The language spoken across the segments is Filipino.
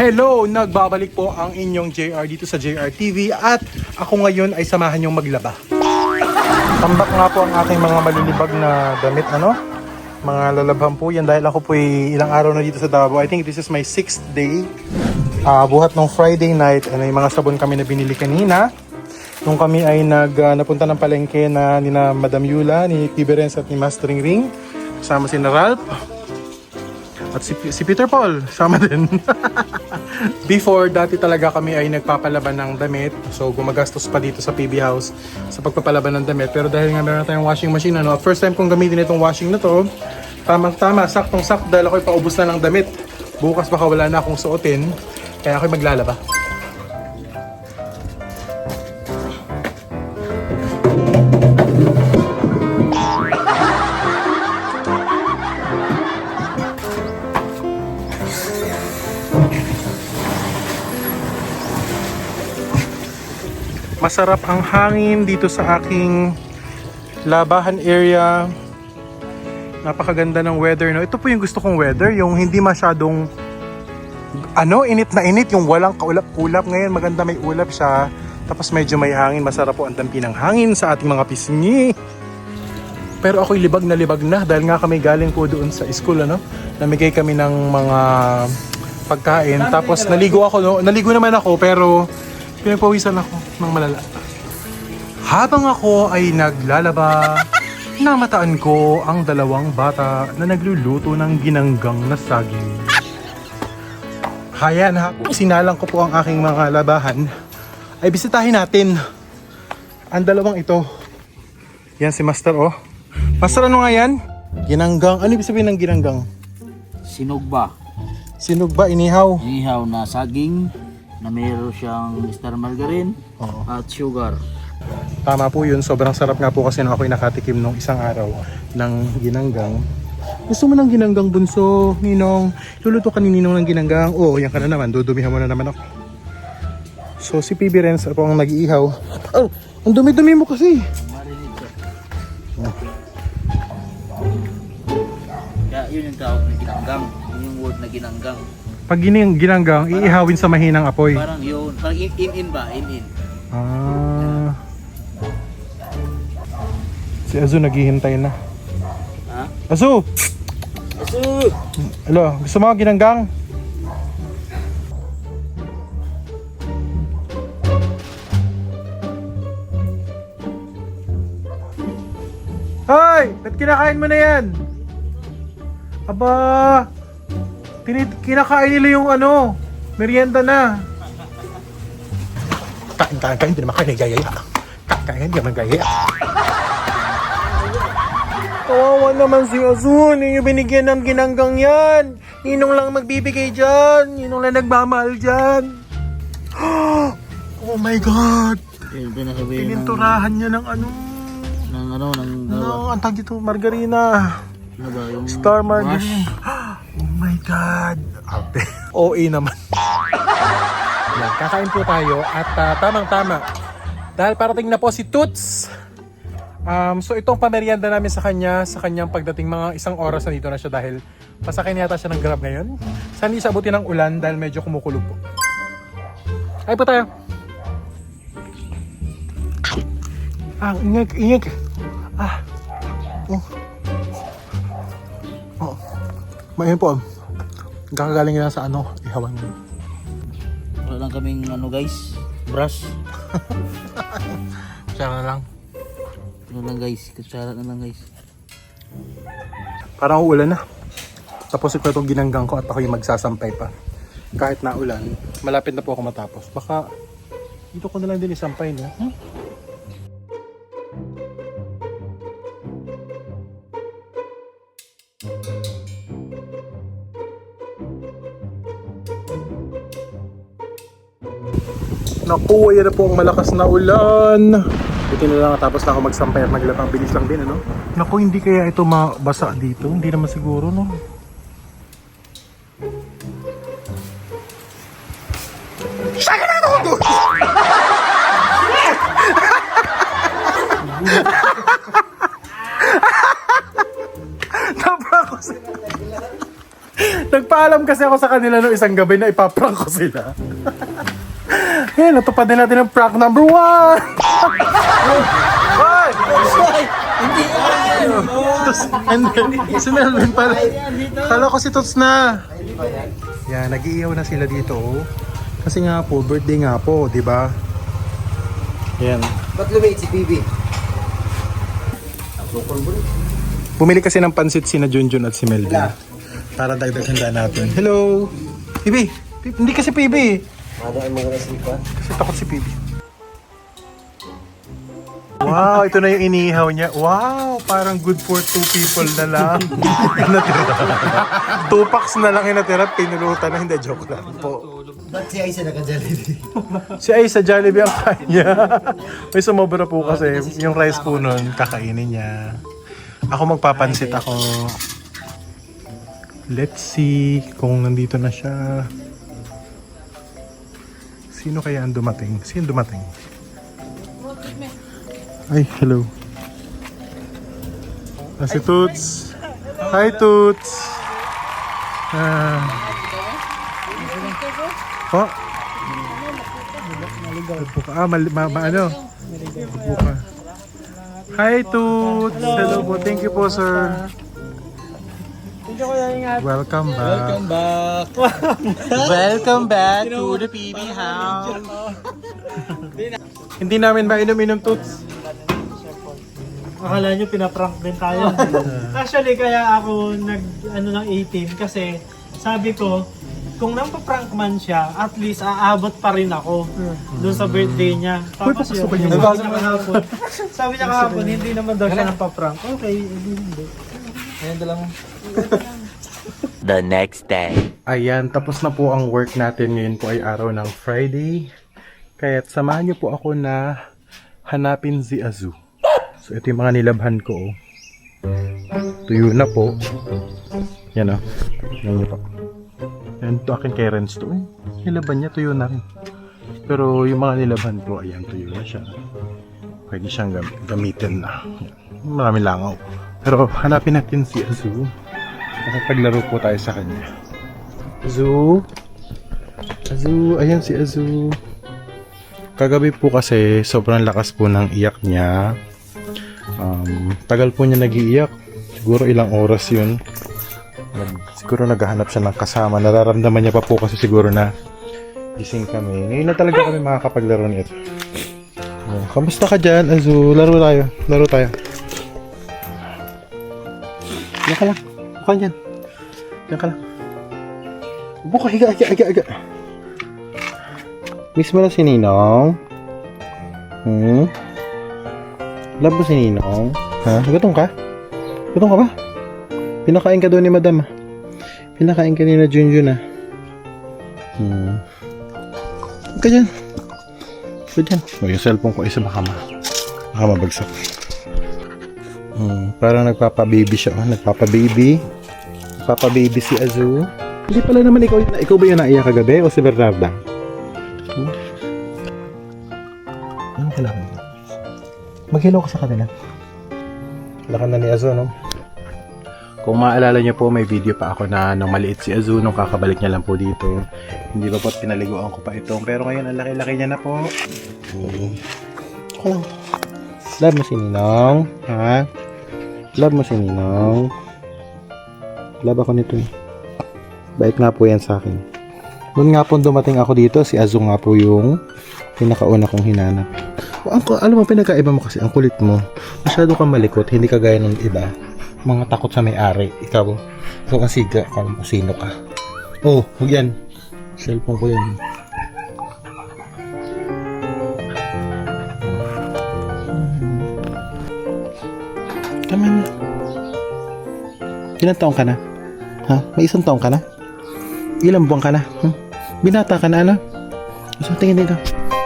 Hello! Nagbabalik po ang inyong JR dito sa JR TV at ako ngayon ay samahan yung maglaba. Tambak nga po ang aking mga malilibag na damit, mga lalabhan po yan dahil ako po ay ilang araw na dito sa Davao. I think this is my 6th day. Buhat ng Friday night, may mga sabon kami na binili kanina. Nung kami ay napunta ng palengke na ni Madam Yula, ni Tiberens at ni Mastering Ring. Kasama si Ralph. At si Peter Paul, sama din. Before, dati talaga kami ay nagpapalaban ng damit. So, gumagastos pa dito sa PB House sa pagpapalaban ng damit. Pero dahil nga meron tayong washing machine, first time kong gamitin itong washing na to, tamang-tama, saktong-sakto dahil ako'y paubos na ng damit. Bukas baka wala na akong suotin, kaya ako'y maglalaba. Masarap ang hangin dito sa aking labahan area. Napakaganda ng weather, no? Ito po yung gusto kong weather, yung hindi masyadong init na init, yung walang kaulap-ulap. Ngayon maganda, may ulap siya. Tapos medyo may hangin, masarap po ang dampi ng hangin sa ating mga pisngi. Pero ako'y libag na dahil nga kami galing po doon sa school, namigay kami ng mga pagkain. Tapos naligo naman ako, pero pinagpawisan ako ng malala. Habang ako ay naglalaba, namataan ko ang dalawang bata na nagluluto ng ginanggang na saging. Hayan ha, sinalang ko po ang aking mga labahan. Ay bisitahin natin ang dalawang ito. Yan si Master, oh. Master, ano nga yan? Ginanggang. Ano ibig sabihin ng ginanggang? Sinugba. Sinugba, inihaw. Inihaw na saging na mayroon siyang star margarine at sugar. Tama po yun. Sobrang sarap nga po kasi nung ako'y nakatikim nung isang araw ng ginanggang. Gusto mo ng ginanggang, bunso, Ninong? Luluto ka ni Ninong ng ginanggang. Oo, yan ka na naman. Dudumihan mo na naman ako. So si PB Renz po ang nag-iihaw. Oh, ang dumi-dumi mo kasi. Marinid ka. Kaya yun yung tawag na ginanggang. Yun yung word na ginanggang. Pag ginanggang, iihawin sa mahinang apoy. Parang yun. Parang in ba? In. Ah. Si Azu naghihintay na. Ha? Azu! Asu! Hello, gusto mo ginanggang? Hoy! Ba't kinakain mo na yan? Aba! Kinakain nila yung merienda na. Kain, hindi naman kain, gaya. Kain, hindi naman gaya. Kawawa naman si Azu, hindi nyo binigyan ng ginanggang yan. Ninong lang magbibigay dyan, Ninong lang nagmamahal dyan. Oh my God! Yun, pinasabihin Pininturahan niya ng ang tag dito, margarina. Ano ba yung Star margarine. Oh my God! Ate. OA naman. Yan, kakain po tayo at tamang-tama. Dahil parating na po si Toots. So itong pamerienda namin sa kanyang pagdating mga 1 oras na dito na siya dahil pasakay yata siya ng Grab ngayon. Sana hindi sabutin ng ulan dahil medyo kumukulog po. Ay po tayo. Ingag. Mayan po. Kakagaling na sa ihawan. wala lang kaming guys, brush. Kutsara na lang. Kutsara na lang guys. Parang uulan na. Tapos ito itong ginanggang ko at ako yung magsasampay pa. Kahit na ulan, malapit na po ako matapos. Baka dito ko na lang din isampay, no? Naku, ayan na po ang malakas na ulan. Buti na lang tapos na ako magsampay at maglaba. Bilis lang din, Naku, hindi kaya ito mabasa dito? Hindi naman siguro, no? Saka na ito! Nagpaalam kasi ako sa kanila noong isang gabi na ipaprank ko sila. Eh, natupad din natin ang prank number 1! Hoy! Hindi yan! And then, si Melvin pala. Kala ko si Tots na. Yan, nag-iihaw na sila dito. Oh. Kasi nga po, birthday nga po, di ba? Yan. Ba't lumait si PB? Bumili kasi ng pansit sina Junjun at si Melvin. Para dagdag handa natin. Hello! PB! Hindi kasi PB. Ano ay mga nasipa? Kasi takot si PB. Wow, ito na yung inihaw niya. Wow, parang good for 2 people na lang. Natira. 2 packs na lang yung natira. Pinulutan na, hindi, joke lang po. Ba't si Aisa naka-Jollibee? Si Ay sa Jollibee ang kanya. May sumobra po kasi yung rice po nun, kakainin niya. Ako magpapansit ako. Let's see kung nandito na siya. Sino kaya ang dumating? Sino dumating? Ay, hello. Si Toots. Hi, Toots. Po? Upo ka. Ano? Upo ka. Hi, Toots. Hello po. Thank you po, sir. Welcome back. Welcome back to the PB house. Hindi namin mainom-inom, Toots. Akala nyo pinaprank din tayo. Actually, kaya ako ano ng 18 kasi sabi ko, kung nampaprank man siya, at least aabot pa rin ako doon sa birthday niya. Tapos yun, papasukan yung sabi niya kahapon, sabi niya kahapon, hindi naman daw siya nampaprank. Okay, hindi. Ayan lang. The next day. Ayan, tapos na po ang work natin. Ngayon po ay araw ng Friday. Kaya samahan niyo po ako na hanapin si Azu. So ito yung mga nilabhan ko. Oh. Tuyo na po. Yan o. Yan niyo po. Yan to akin kay Renz to. Nilaban niya, tuyo na rin. Pero yung mga nilabhan ko, ayan, tuyo na siya. Pwede siyang gamitin na. Maraming langaw. Pero hanapin natin si Azu. Paglaro po tayo sa kanya. Azu. Azu. Ayan si Azu. Kagabi po kasi sobrang lakas po ng iyak niya. Tagal po niya nag-iiyak. Siguro ilang oras yun. Siguro naghahanap siya ng kasama. Nararamdaman niya pa po kasi siguro na gising kami. Ngayon na talaga kami makakapaglaro nito. Kamusta ka dyan, Azu? Laro tayo. Laro tayo. Diyan ka lang. Bukan dyan. Diyan ka lang. Buka, higa. Miss mo na si Ninong? Love mo si Ninong? Ha? Gutom ka? Gutom ka ba? Pinakain ka doon ni Madam. Pinakain ka ni na Junjun. Huwag ka dyan. Huwag dyan. O, yung cellphone ko isa baka mabagsak. Parang nagpapa-baby siya. Nagpapa-baby si Azu. Hindi pala naman ikaw ba yung naiyak kagabi o si Bernarda? Ano kailangan mo? Mag-hello ka sa kanila. Lakan na ni Azu, no? Kung maalala niyo po, may video pa ako na nang maliit si Azu nung kakabalik niya lang po dito. Hindi pa po pinaliguan ko pa ito. Pero ngayon, ang laki-laki niya na po. Ako lang. Love mo si Ninong? Ha? Love mo si Ninong? Love ako nito. Bait nga po yan sa akin. Noon nga po dumating ako dito, si Azu nga po yung pinakauna kong hinanap. Alam mo, pinagkaiba mo kasi, ang kulit mo. Masyado kang malikot, hindi ka gaya ng iba. Mga takot sa may-ari. Ikaw kasi alam ko sino ka. Oh, huwag yan. Cellphone ko yan. Tama na. Ilang taong ka na? Ha? May isang taong ka na? Ilang buwan ka na? Binata ka na, ano? Isang tingin dito.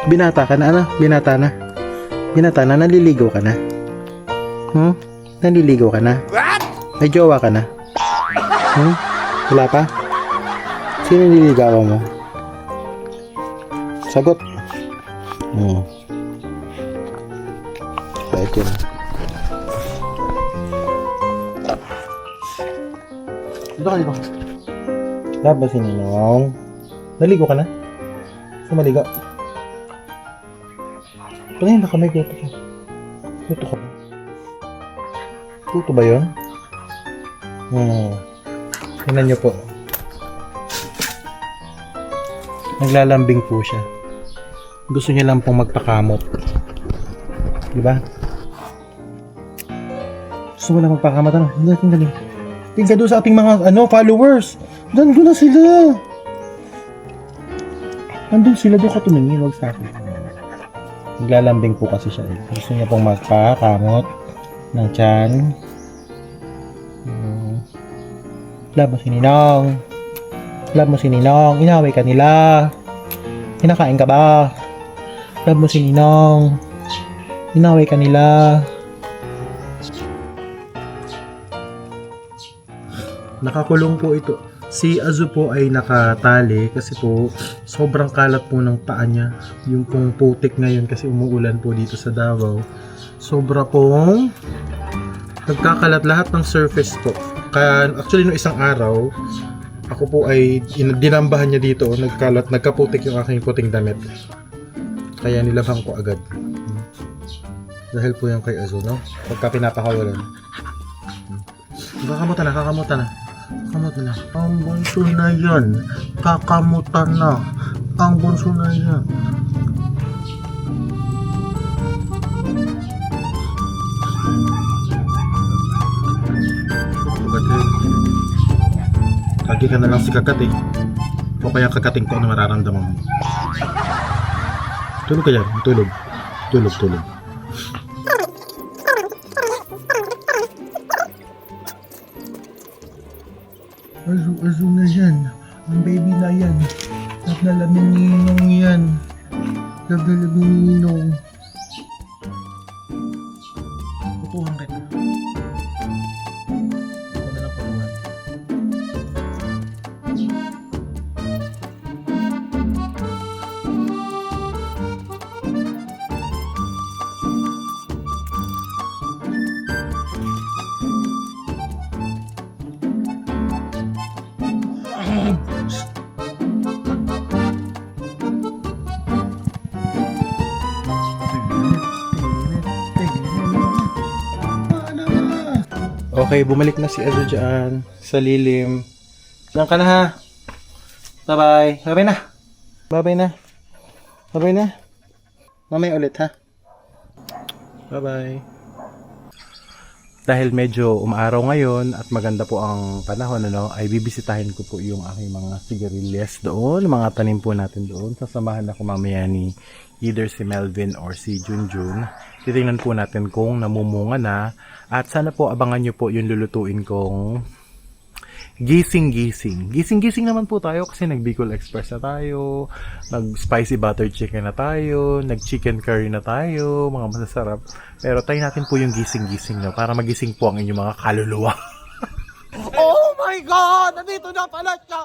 Binata ka na, ano? Binata na. Binata na, naliligaw ka na. Naliligaw ka na? May jowa ka na? Wala pa? Sino nililigawan mo? Sagot. Bait yun. Dito ka. Laba si Ninong. Naligo ka na? Gusto maligo? Panayin na kamay, goto ka. Goto ka ba? Goto ba yun? Tingnan niyo po. Naglalambing po siya. Gusto niya lang pong magpakamot. Diba? Gusto mo lang magpakamot. Ano? Tingnan. Tingnan doon sa ating mga followers. Doon na sila. Andun sila, doon ka tumingin. Huwag sa akin. Naglalambing po kasi siya. Gusto niya pong magpakamot ng tiyan. Love mo si Ninong. Love mo si Ninong. Inaway ka nila. Kinakain ka ba? Love mo si Ninong. Inaway ka nila. Nakakulong po ito. Si Azu po ay nakatali kasi po sobrang kalat po ng paa niya. Yung pong putik ngayon kasi umuulan po dito sa Davao. Sobra pong nagkakalat lahat ng surface po. Kaya actually no isang araw, ako po ay dinambahan niya dito. Nagkaputik yung aking puting damit. Kaya nilabhan ko agad. Dahil po yung kay Azu, no? Pagka pinapakawalan. Kakamutan na. Kakamutan na. Ang bunso na yan. Kakamutan na. Ang bunso na yan. Kagi ka na lang si Kakat eh. O kaya kagating ko ano mararamdaman mo. Tulog ka dyan. Tulog. Azu na yan. Ang baby na yan. Naglalaming ninong yan. Naglalaming ninong. Putuhan kita. Ako na lang putuhan. Okay, bumalik na si Azu dyan sa lilim. Diyan ka na ha. Bye-bye. Bye-bye na. Mamaya ulit ha. Bye-bye. Dahil medyo umaaraw ngayon at maganda po ang panahon, ay bibisitahin ko po yung aking mga sigarilyas doon, mga tanim po natin doon. Sasamahan ako mamaya ni either si Melvin or si Junjun. Titingnan po natin kung namumunga na. At sana po abangan nyo po yung lulutuin kong gising-gising. Gising-gising naman po tayo kasi nag-Bicol Express na tayo, nag-spicy butter chicken na tayo, nag-chicken curry na tayo, mga masasarap. Pero tayo natin po yung gising-gising para magising po ang inyong mga kaluluwa. Oh my God! Nandito na pala siya!